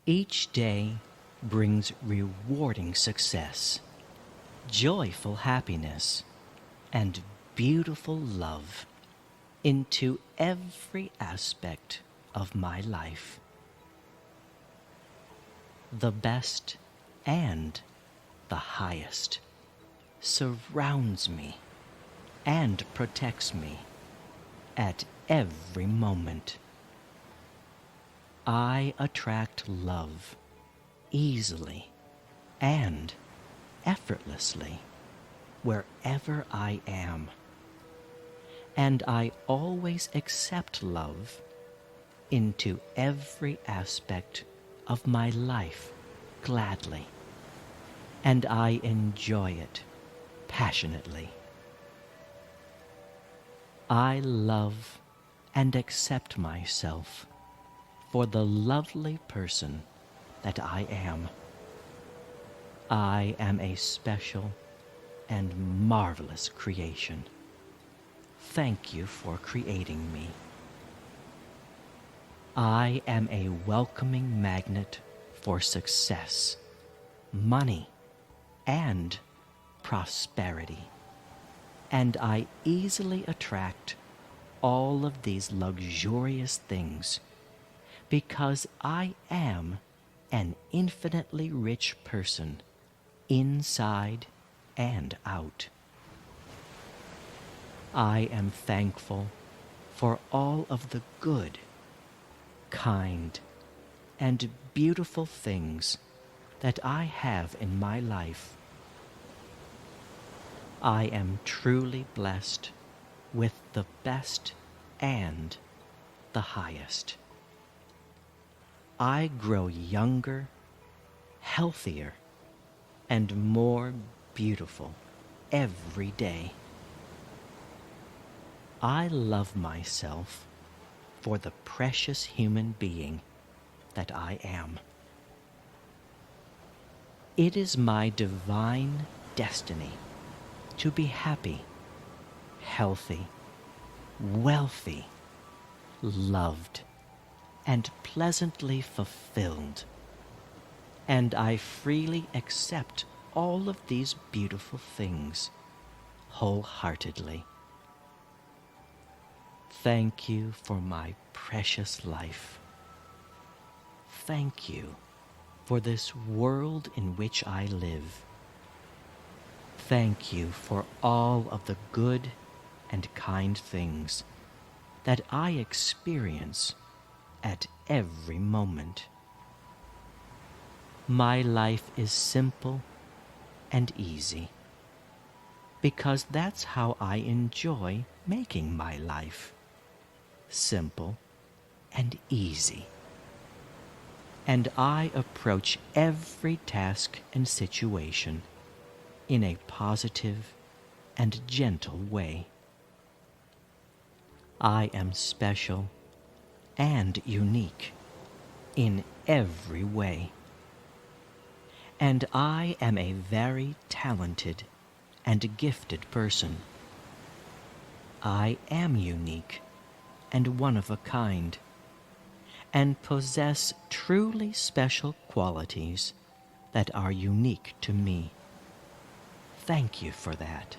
Each day brings rewarding success, joyful happiness, and beautiful love into every aspect of my life. The best and the highest surrounds me and protects me at every moment. I attract love easily and effortlessly wherever I am, and I always accept love into every aspect of my life gladly, and I enjoy it passionately. I love and accept myself for the lovely person that I am. I am a special and marvelous creation. Thank you for creating me. I am a welcoming magnet for success, money, and prosperity, and I easily attract all of these luxurious things because I am an infinitely rich person inside and out. I am thankful for all of the good, kind, and beautiful things that I have in my life. I am truly blessed with the best and the highest. I grow younger, healthier, and more beautiful every day. I love myself for the precious human being that I am. It is my divine destiny to be happy, healthy, wealthy, loved, and pleasantly fulfilled, and I freely accept all of these beautiful things wholeheartedly. Thank you for my precious life. Thank you for this world in which I live. Thank you for all of the good and kind things that I experience at every moment. My life is simple and easy because that's how I enjoy making my life. Simple and easy. And I approach every task and situation in a positive and gentle way. I am special and unique in every way. And I am a very talented and gifted person. I am unique and one of a kind, and possess truly special qualities that are unique to me. Thank you for that.